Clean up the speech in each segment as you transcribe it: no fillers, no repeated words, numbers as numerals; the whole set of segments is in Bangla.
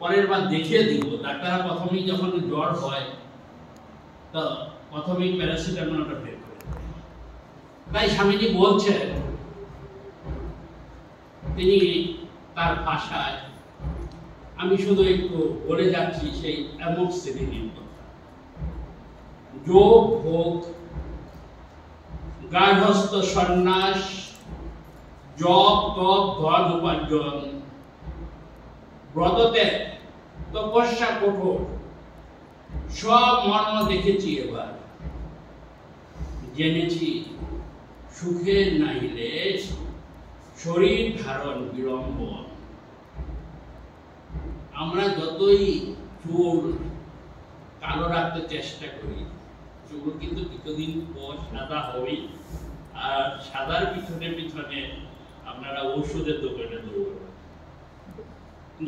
পরের বার দেখিয়ে দিব। ডাক্তাররা প্রথমেই যখন জ্বর হয় তো প্রথমেই প্যারাসিটামলটা বের করে দেয়। তাই স্বামীজি বলছেন, তিনি তার ভাষায়, আমি শুধু একটু বলে যাচ্ছি সেই অ্যামোক্সিলিনের কথা। যোগ ভোগ, গার্হস্থ সন্ন্যাস, জপ তপ ধন উপার্জন, ব্রতত্যাগ, তপস্যা কঠোর, সব মর্ম দেখেছি। এবার জেনেছি সুখের নাহিলে শরীর ধারণ বিড়ম্বন। আমরা যতই চুল কালো রাখতে চেষ্টা করি, চুল কিন্তু কিছুদিন পর সাদা হবেই। আর সাদার পিছনে পিছনে আপনারা ঔষধের দোকানে দৌড়াবেন।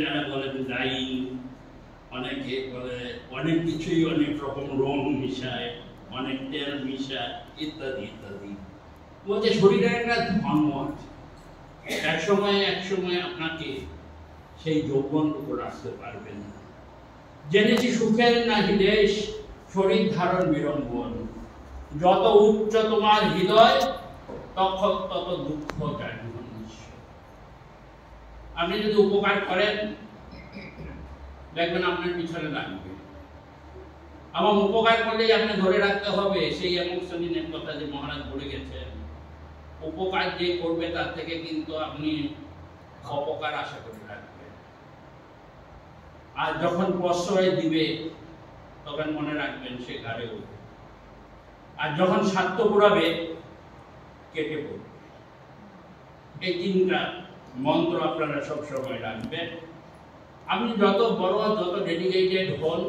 যারা বলেন ডাইং, অনেকে বলে অনেক কিছুই অনেক রকম রং মিশায়, অনেক তেল মিশায়, ইত্যাদি ইত্যাদি। বলছে শরীরের একটা ধর্ম আছে, এক সময় আপনাকে সেই যৌবনটুকু রাখতে পারবেন না। জেনেছি সুখের নাহিলে শরীর ধারণ বিড়ম্বন, যত উচ্চ তোমার হৃদয় তখন তত দুঃখ জানি। আপনি যদি উপকার করেন দেখবেন আপনার পিছনে লাগবে। আমার উপকার করলেই আপনি ধরে রাখতে হবে সেই অ্যামোক্সিলিনের কথা যে মহারাজ বলে গেছেন। উপকার যে করবে তার থেকে কিন্তু আপনি অপকার আশা করে রাখবেন। আর যখন প্রশ্রয় দিবে তখন মনে রাখবেন সে ঘাড়ে উঠবে, আর যখন স্বার্থ পুরাবে কেটে পড়বে। এই তিনটা মন্ত্র আপনারা সবসময় রাখবেন। আপনি যত বড়, যত ডেডিকেটেড হন,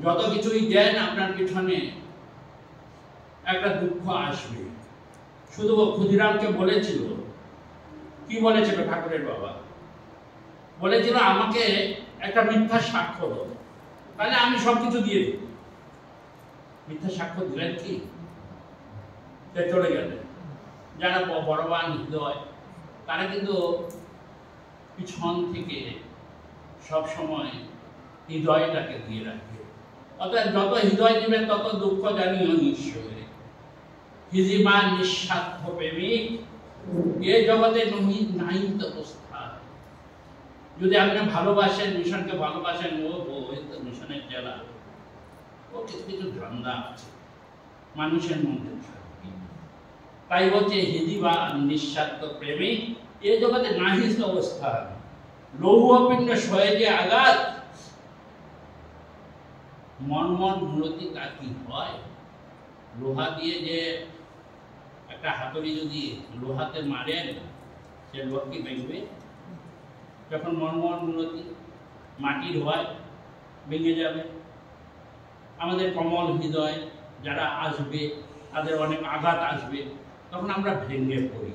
যত কিছুই দেন, আপনার পিছনে একটা দুঃখ আসবে। শুধু ক্ষুদিরামকে বলেছিল, কি বলেছিল ঠাকুরের বাবা? বলেছিল আমাকে একটা মিথ্যা সাক্ষ্য দাও, তাহলে আমি সবকিছু দিয়ে দেব। মিথ্যা সাক্ষ্য দিলেন কি? চলে গেলেন। যারা বড়বান হৃদয় তারা কিন্তু পিছন থেকে সব সময় হৃদয়টাকে দিয়ে রাখবে। অর্থাৎ যত হৃদয় দিবেন তত দুঃখ জানিও নিশ্চয়। হিজিমান নিঃস্বার্থ প্রেমিক এ জগতে নাই অবস্থা। যদি আপনি ভালোবাসেন, মিশনকে ভালোবাসেন, ও মিশনের জেলা, ও কিছু কিছু ধান্দা আছে মানুষের মধ্যে। তাই বলছে হিজিমান নিঃস্বার্থ প্রেমিক এ জগতে নাহি অবস্থা। লৌহ পিণ্ড সহজে আঘাত, মনমন মূলতি তা কি হয়? লোহা দিয়ে যে একটা হাতুড়ি যদি লোহাতে মারেন, সে লোহা কি ভেঙবে? যখন মনমন মূলতি মাটির হয়, ভেঙে যাবে। আমাদের কমল হৃদয় যারা আসবে, তাদের অনেক আঘাত আসবে, তখন আমরা ভেঙে পড়ি।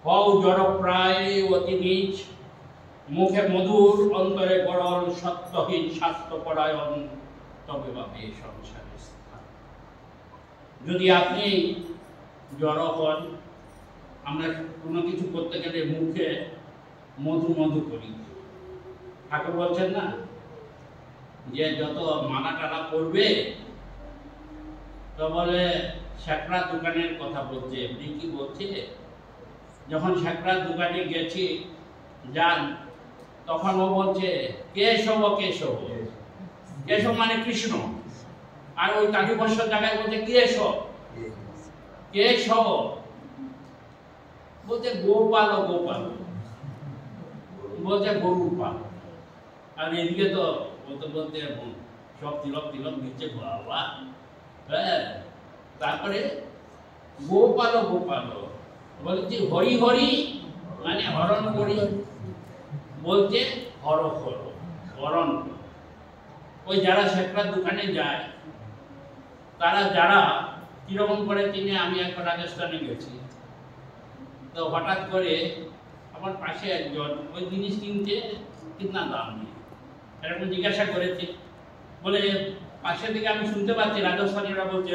হও জড়প্রায় অতি নীচ, মুখে মধুর, অন্তরে গরল, সত্যহীন, স্বাস্থ্যপরায়ণ, তবে ভাবে সংসারে স্থান। যদি আপনি জড় হন, আমরা কোনো কিছু করতে গেলে মুখে মধু মধু করি। ঠাকুর বলছেন না যে যত মালা টালা করবে, তো বলে শ্যাকরা দোকানের কথা বলছে, কি বলছে, যখন শ্যাকরা দোকানে গেছি যান, তখন ও বলছে কেশব কেশব। কেশব মানে কৃষ্ণ। আর ওই কালীবর্ষর জায়গায় বলছে কেশব কেশব, বলছে গোপাল গোপাল, বলছে গরু পাল। আর এদিকে তো বলতে বলতে সব তিলক তিলক দিচ্ছে বাবা। হ্যাঁ, তারপরে গোপাল গোপাল বলছে হরি হরি মানে হরণ করি, বলছে হর হর হরণ। ওই যারা শেখরার দোকানে যায় তারা যারা কিরকম করে কিনে, আমি একবার রাজস্থানে গেছি, তো হঠাৎ করে আমার পাশে একজন ওই জিনিস কিনতে কিতনা দাম নেই এরকম জিজ্ঞাসা করেছে। বলে পাশে থেকে আমি শুনতে পাচ্ছি রাজস্থানীরা বলছে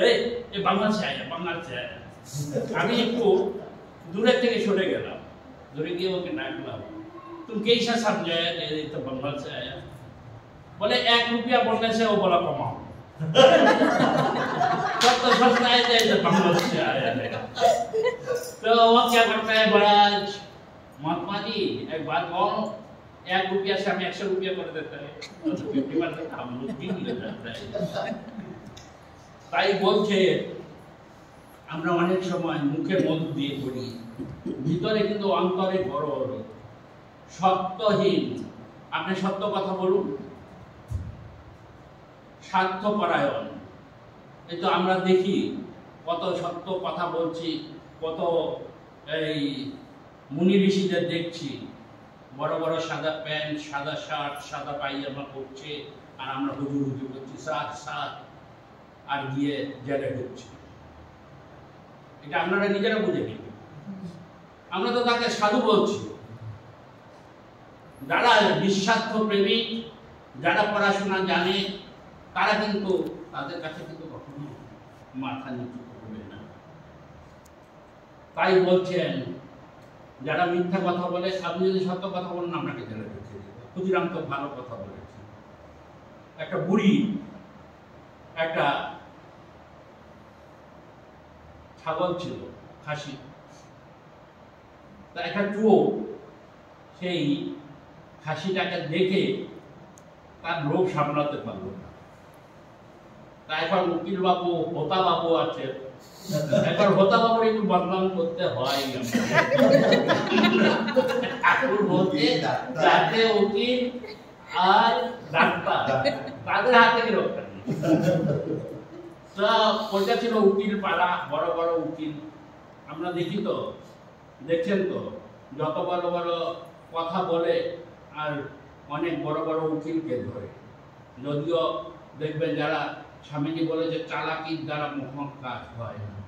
এ বাংলা সে আয়া, বাংলা সে আয়া। আমি একটু দূরের থেকে সরে গেলাম, দূরে গিয়ে ওকে ডাকলাম, तुम कैसा समझाया, तो बंगाल से आया, बोले 1 रुपया बोलने से वो बोला कमाओ। तब तो सोचना है तो बंगाल से आया है। तो वो क्या करता है, बड़ा महात्मा जी एक बात कहूं, 1 रुपया से हम 100 रुपया कर देता है, तो 50% हम लोग भी मिल जाता है। তাই বলছে আমরা অনেক সময় মুখে মধু দিয়ে বলি, ভিতরে কিন্তু অন্তরে গরর, সত্যহীন। আপনি সত্য কথা বলুন, স্বার্থপরায়ণ। এই তো আমরা দেখি কত সত্য কথা বলছি, কত এই মুনি ঋষিদের দেখছি বড় বড় সাদা প্যান্ট, সাদা শার্ট, সাদা পায়জামা পরছে, আর আমরা হুজুর হুজুর করছি সাত সাত, আর গিয়ে জেলে ঢুকছি। এটা আপনারা নিজেরা বুঝে নিন। আমরা তো তাকে সাধু বলছি। যারা নিঃস্বার্থ প্রেমিক, যারা পড়াশোনা জানে, তারা কিন্তু তাদের কাছে কিন্তু কখনো মাথা নিচু করবে না। তাই বলছেন যারা মিথ্যা কথা বলে, আপনি যদি সত্য কথা বলেন আপনাকে জেলে ঢুকিয়ে দেবে। ক্ষুদিরাম তো ভালো কথা বলেছে। একটা বুড়ি একটা ছাগল ছিল, খাসি, তা একটা চোর সেই খাসিটাকে দেখে তার লোভ সামলাতে পারলো না। তা এখন উকিল বাবু, হোতা বাবু আছে, এখন হোতা বাবুর একটু বদনাম করতে হয়। ঠাকুর বলতে যাতে উকিল আর ডাক্তার তাদের হাতে কি রক্ষা নেই। ওইটা ছিল উকিল পাড়া, বড় বড় উকিল। আমরা দেখি তো, দেখছেন তো, যত বড় বড় কথা বলে আর অনেক বড় বড় উকিলকে ধরে। যদিও দেখবেন যারা স্বামীজি বলে যে চালাকির দ্বারা মহৎ কাজ হয় না।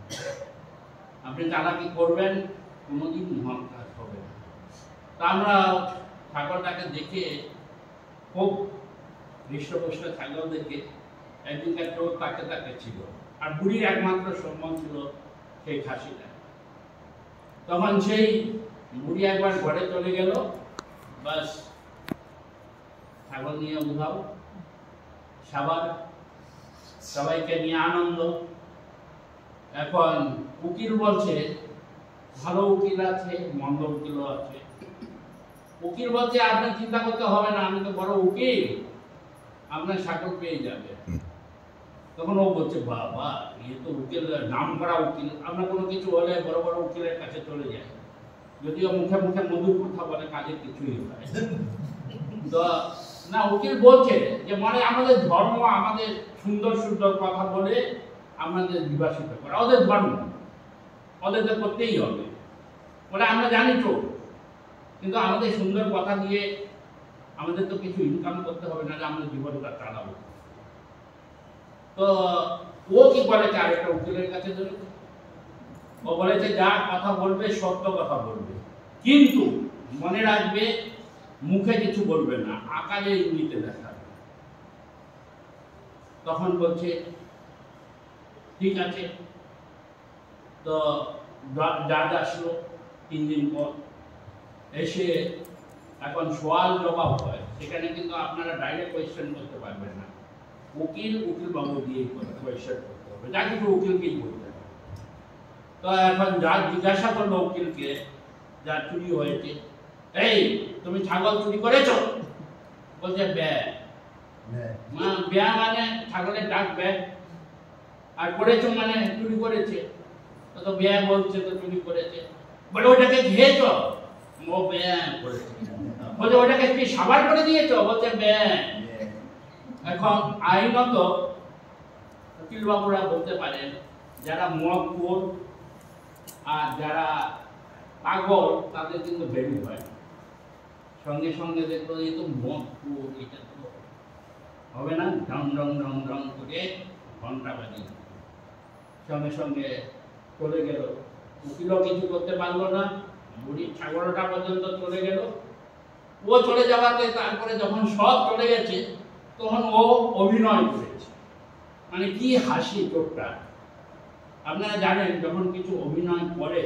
আপনি চালাকি করবেন, কোনোদিন মহৎ কাজ হবে না। তা আমরা ছাগলটাকে দেখে খুব হৃষ্টপুষ্ট ছাগল দেখে একদিনকার চোর তাকে তাকে ছিল, আর বুড়ির একমাত্র সম্মান ছিল সেই খাসিটা। তখন সেই বুড়ি একবার ঘরে চলে গেল, বাস ছাগল নিয়ে উধাও, সাবার, সবাইকে নিয়ে আনন্দ। এখন উকিল বলছে, ভালো উকিল আছে, মন্দ উকিলও আছে। উকিল বলছে আপনার চিন্তা করতে হবে না, আমি তো বড় উকিল, আপনার ছাগল পেয়ে যাবে। তখন ও বলছে বাবা, এ তো উকিল, নাম করা উকিল, আমরা কোনো কিছু হলে বড় বড় উকিলের কাছে চলে যাই। যদিও মুখে মুখে মধুর কথা বলে, কাজের কিছুই হয় তো না। উকিল বলছে যে মানে আমাদের ধর্ম আমাদের সুন্দর সুন্দর কথা বলে আমাদের বিভাষিত করা, ওদের ধর্ম, ওদের তো করতেই হবে। বলে আমরা জানি তো, কিন্তু আমাদের সুন্দর কথা দিয়ে আমাদের তো কিছু ইনকাম করতে হবে, না আমাদের জীবনটা চালাবো। তো ও কি বলেছে, আরেকটা উকিলের কাছে ধরে ও বলেছে যা কথা বলবে সত্য কথা বলবে, কিন্তু মনে রাখবে মুখে কিছু বলবে না, আকারে ইঙ্গিতে দেখাবে। তখন বলছে ঠিক আছে। তো জাজ আসলো 3 দিন পর, এসে এখন সওয়াল জবাব হয়। সেখানে কিন্তু আপনারা ডাইরেক্ট কোয়েশ্চেন করতে পারবেন না, উকিল বাবু দিয়ে কোয়েশ্চেন করতে হবে, যা কিছু উকিলকেই বলতে হবে। তো এখন যা জিজ্ঞাসা করলো উকিলকে, যা চুরি হয়েছে, এই তুমি ছাগল চুরি করেছো? বলছে ব্যা। ব্যা মানে ছাগলের ডাক ব্যা, আর করেছো মানে চুরি করেছে। তো ব্যা বলছে তো চুরি করেছে। বলে ওটাকে খেয়েছো? ও ব্যা করেছে। বলে ওটাকে কি সাবার করে দিয়েছো? বলছে ব্যা। এখন আইনত উকিল বাবুরা বলতে পারেন যারা মদখোর আর যারা পাগল তাদের কিন্তু ভ্যালু হয়। সঙ্গে সঙ্গে দেখলো এই তো মদখোর, এটা তো হবে না, ঢং ঢং ঢং ঢং করে ঘন্টা বাজিয়ে সঙ্গে সঙ্গে চলে গেল। উকিলও কিছু করতে পারলো না, বুড়ির ছাগলটা পর্যন্ত চলে গেল। ও চলে যাওয়াতে তারপরে যখন সব চলে গেছে তখন ও অভিনয় করেছে। মানে কি হাসি চোখটা! আপনারা জানেন যখন কিছু অভিনয় করে,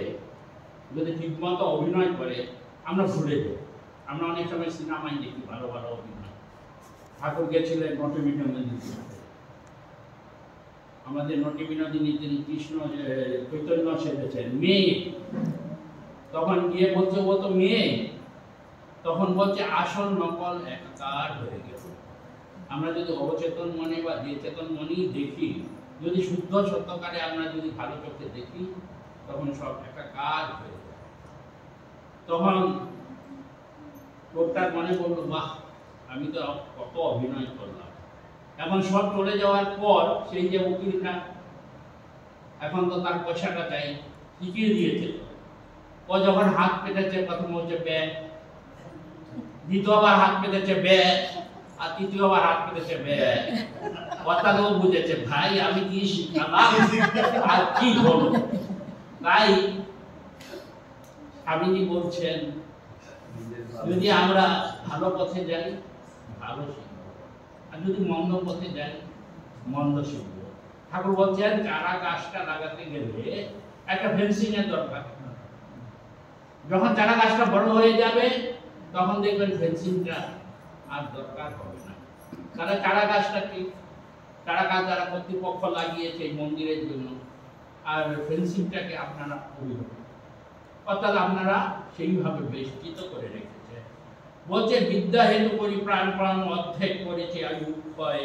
যদি ঠিকমতো অভিনয় করে আমরা ভুলে যাই। আমরা অনেক সময় সিনেমায় দেখি ভালো ভালো অভিনয়। ঠাকুর গেছিলেন নটে বিনোদিনী, আমাদের নটে বিনোদিনী তিনি কৃষ্ণ চৈতন্য সেজেছেন মেয়ে, তখন গিয়ে বলছে ও তো মেয়ে, তখন বলছে আসল নকল একাকার হয়ে গেছে। আমরা যদি অবচেতন মনে বা চেতন মনেই দেখি, যদি শুদ্ধ সত্যকারে আমরা যদি ভালো চোখে দেখি, তখন সব একাকার হয়ে যায়। তখন লোকটার মনে বললো বাহ, আমি তো কত অভিনয় করলাম। এখন সব চলে যাওয়ার পর সেই যে উকিলটা, এখন তো তার পয়সাটা চাই, শিখিয়ে দিয়েছে। ও যখন হাত পেতেছে, প্রথম হচ্ছে ব্যাগ, দ্বিতীয়বার হাত পেতেছে ব্যাগ, আর তৃতীয়বার হাত পেতেছে ব্যাগ। অর্থাৎ ও বুঝেছে ভাই আমি কি শিখালাম আর কি হলো। তাই স্বামীজি বলছেন যদি আমরা ভালো পথে যাই ভালো শিখবো, আর যদি মন্দ পথে যাই মন্দ শিখবো। ঠাকুর বলছেন চারা গাছটা লাগাতে গেলে একটা ফেন্সিং এর দরকার। যখন চারা গাছটা বড় হয়ে যাবে তখন দেখবেন ফেন্সিংটা আর দরকার হবে না। তাহলে চারা গাছটা কি, চারা গাছ যারা কর্তৃপক্ষ লাগিয়েছে মন্দিরের জন্য, আর ফেন্সিংটাকে আপনারা অর্থাৎ আপনারা সেইভাবে বেষ্টিত করে রেখেছে। বলছে বিদ্যা হেতু করি প্রাণ প্রাণ অর্ধেক করেছে আয়ু ক্ষয়,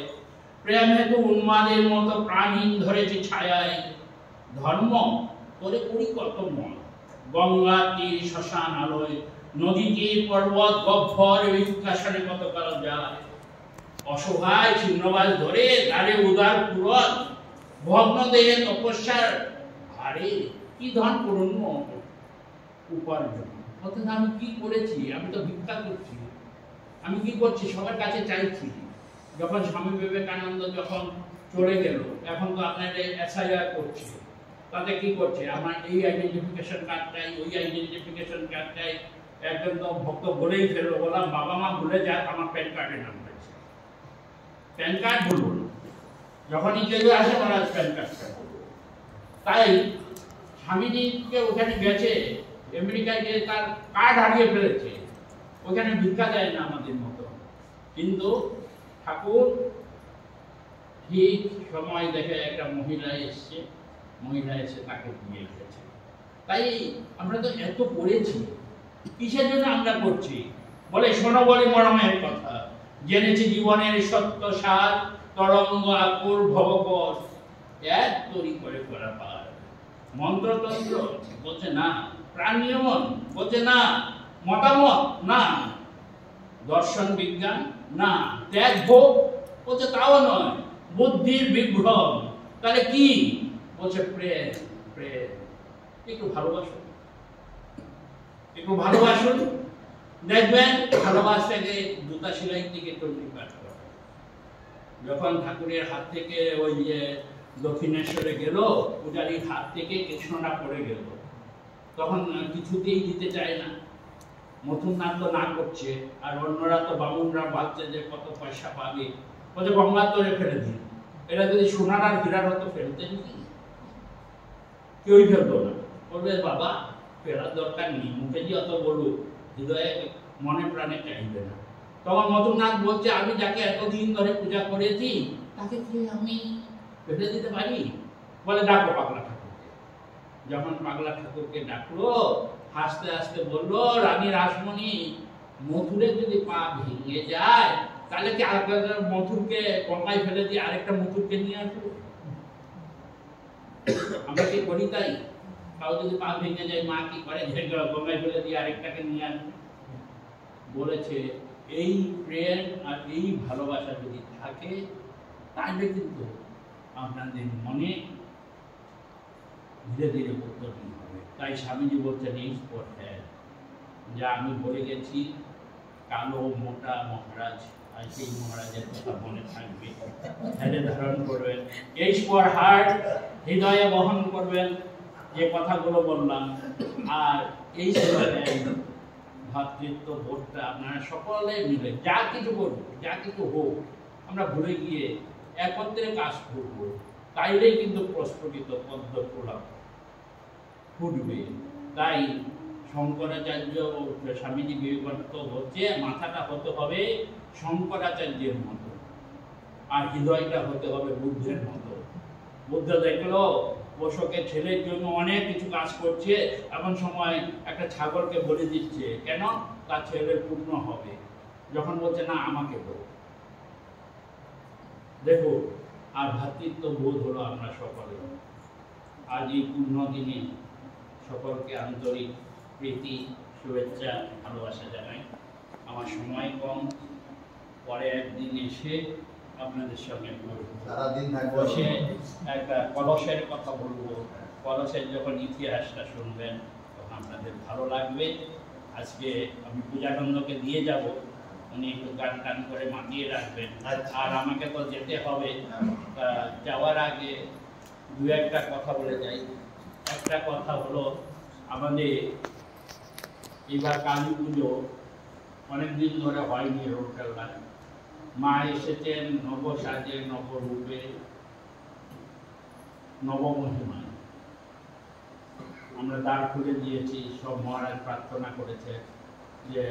প্রেম হেতু উন্মাদের মতো প্রাণহীন ধরেছে ছায়ায়, ধর্ম করে করি কত মন, গঙ্গা তীর শ্মশান আলোয়, নদী তীর পর্বত গহ্বর বিকাশনে কত কাল যায়, অসহায় ছিন্নবাস ধরে দাঁড়ে উদার পুরত, ভগ্ন দেহে তপস্যার হারে কি ধন পূর্ণ উপার্জন। অর্থাৎ আমি কি করেছি, আমি তো ভিক্ষা করছি, আমি কি করছি সবার কাছে চাইছি। যখন স্বামী বিবেকানন্দ যখন চলে গেল, এখন তো আপনার এসআইআর করছে, তাতে কি করছে আমার এই আইডেন্টিফিকেশন কার্ড চাই, ওই আইডেন্টিফিকেশন কার্ড চাই। একজন তো ভক্ত বলেই ফেললো, বললাম বাবা মা ভুলে যাক আমার প্যান কার্ডের নাম রয়েছে, প্যান কার্ড বলবো না, যখনই কেউ আসে মহারাজ প্যান কার্ডটা। তাই স্বামীজিকে ওখানে গেছে, আমেরিকায় গিয়ে তার কার্ড হারিয়ে ফেলেছে, ওখানে ভিক্ষা দেয় না আমাদের মতো। কিন্তু ঠাকুর ঠিক সময় দেখে একটা মহিলা এসছে, মহিলা এসে তাকে দিয়ে গেছে। তাই আমরা তো এত পড়েছি, কিসের জন্য আমরা করছি? বলে শোনো বলে মরমের কথা, জেনেছি জীবনের সত্য সার, তরঙ্গ আকুর ভবকর এক তৈরি করে করা পার। মন্ত্রতন্ত্র বলছে না, প্রাণ নিয়মন বলছে না, মতামত না, দর্শন বিজ্ঞান না, ত্যাগ ভোগ বলছে তাও নয়, বুদ্ধির বিভ্রম। তাহলে কি বলছে? প্রেম। প্রেম একটু ভালোবাসুন, একটু ভালোবাসুন, দেখবেন ভালোবাসাকে জুতা সেলাই থেকে তৈরি কাজ করে। যখন ঠাকুরের হাত থেকে ওই যে দক্ষিণেশ্বরে গেল, পূজারীর হাত থেকে কৃষ্ণটা পড়ে গেল, তখন কিছুতেই দিতে চায় না। মথুরনাথ তো না করছে, আর অন্যরা তো বামুনরা ভাবছে যে কত পয়সা পাবে, বলছে গঙ্গাতরে ফেলে দিন। এরা যদি সোনার আর হীরার হতো ফেলতেন কি? কেউই ফেলতো না, বলবে বাবা ফেরার দরকার নেই, মুখে যে অত বলুক, হৃদয়ে মনে প্রাণে চাইবে না। তখন মথুরনাথ বলছে আমি যাকে এতদিন ধরে পূজা করেছি তাকে কি আমি ফেলে দিতে পারি? বলে ডাকো পাগলা ঠাকুরকে। যখন পাগলা ঠাকুরকে ডাকলো, হাসতে হাসতে বললো রানী রাসমণি, মথুরের যদি পা ভেঙে যায় তাহলে কি আরেকটা মথুরকে গঙ্গায় ফেলে দিয়ে আরেকটা মথুরকে নিয়ে আসবো? আমরা কি করি তাই? কাউ যদি পা ভেঙে যায় মা কি করে? গঙ্গায় ফেলে দিয়ে আরেকটাকে নিয়ে আসবো। বলেছে এই প্রেম আর এই ভালোবাসা যদি থাকে তাহলে কিন্তু আপনাদের মনে ধীরে ধীরে পরিবর্তন হবে। তাই স্বামীজি বলছেন এই স্পট হ্যাঁ, যা আমি বলে গেছি, কালো মোটা মহারাজ, আর সেই মহারাজের কথা মনে থাকবে, ধ্যানে ধারণ করবেন, এই স্পট হার্ট হৃদয়ে বহন করবেন যে কথাগুলো বললাম। আর এই ভাতৃত্ব বোধটা আপনারা সকলে মিলে যা কিছু করবো, যা কিছু হোক, আমরা ভুলে গিয়ে একত্রে কাজ করবো, তাইলেই কিন্তু প্রস্ফুটিত পদ্ম ফুটবে। তাই শঙ্করাচার্য স্বামীজি বিবেকানন্দ হচ্ছে মাথাটা হতে হবে শঙ্করাচার্যের মতো, আর হৃদয়টা হতে হবে বুদ্ধের মতো। বুদ্ধ দেখলো পোষকের ছেলের জন্য অনেক কিছু কাজ করছে, এমন সময় একটা ছাগলকে বলে দিচ্ছে, কেন? তার ছেলের পূর্ণ হবে। যখন বলছে না আমাকে বল, দেখো আর ভ্রাতৃত্ব বোধ হলো আমরা সকলে। আজ এই পূর্ণ দিনে সকলকে আন্তরিক প্রীতি, শুভেচ্ছা, ভালোবাসা জানাই। আমার সময় কম, পরে একদিন এসে আপনাদের সঙ্গে বসে একটা কলসের কথা বলবো। কলসের যখন ইতিহাসটা শুনবেন তখন আপনাদের ভালো লাগবে। আজকে আমি পূজানন্দকে দিয়ে যাব, উনি একটু গান টান করে মাতিয়ে রাখবেন। আর আমাকে তো যেতে হবে, যাওয়ার আগে দু একটা কথা বলে যাই। একটা কথা হলো, আমাদের এবার কালী পুজো অনেকদিন ধরে হয়নি রোডকেল্লায়। মা এসেছেন নবসাজে, নবরূপে, নবমহিমায়। আমরা দ্বার খুলে দিয়েছি, সব মহারাজ প্রার্থনা করেছে যে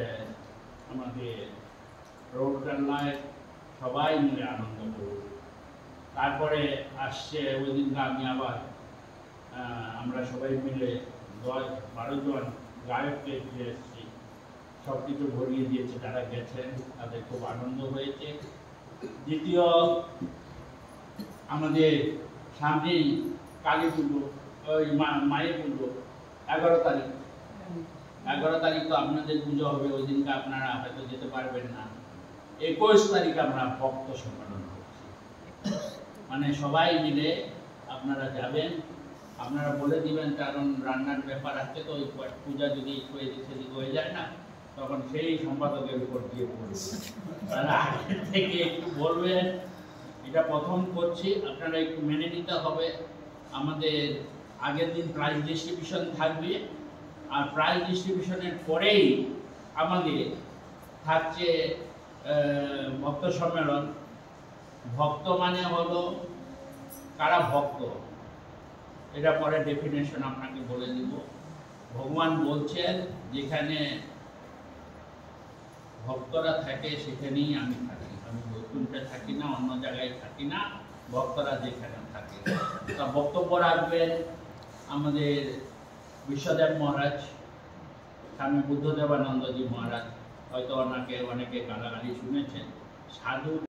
আমাদের রোডকেল্লায় সবাই মিলে আনন্দ করব। তারপরে আসছে ওই দিনটা আমি আবার আমরা সবাই মিলে 10-12 জন গায়ককে দিয়ে এসেছি, সব কিছু ভরিয়ে দিয়েছে। যারা গেছেন তাদের খুব আনন্দ হয়েছে। দ্বিতীয়, আমাদের সামনেই কালী পুজো, ওই মায়ের পুজো 11 তারিখ। 11 তারিখ তো আপনাদের পুজো হবে, ওই দিনকে আপনারা হয়তো যেতে পারবেন না। 21 তারিখ আমরা ভক্ত সম্মেলন করছি, মানে সবাই মিলে আপনারা যাবেন। আপনারা বলে দিবেন, কারণ রান্নার ব্যাপার আছে তো, ওই পূজা যদি একটু এদিক সেদিক হয়ে যায় না, তখন সেই সম্পাদকের উপর দিয়ে পড়বে। তারা আগে থেকে একটু বলবেন, এটা প্রথম করছি, আপনারা একটু মেনে নিতে হবে। আমাদের আগের দিন প্রাইজ ডিস্ট্রিবিউশন থাকবে, আর প্রাইজ ডিস্ট্রিবিউশনের পরেই আমাদের থাকছে ভক্ত সম্মেলন। ভক্ত মানে হলো কারা ভক্ত, এটা পরে ডেফিনেশন আপনাকে বলে দিব। ভগবান বলছেন, যেখানে ভক্তরা থাকে সেখানেই আমি থাকি, আমি বৈকুণ্ঠে থাকি না, অন্য জায়গায় থাকি না, ভক্তরা যেখানে থাকে। তা বক্তব্য রাখবেন আমাদের বিশ্বদেব মহারাজ, স্বামী বুদ্ধদেবানন্দজি মহারাজ। হয়তো ওনাকে অনেকে গালাগালি শুনেছেন। সাধু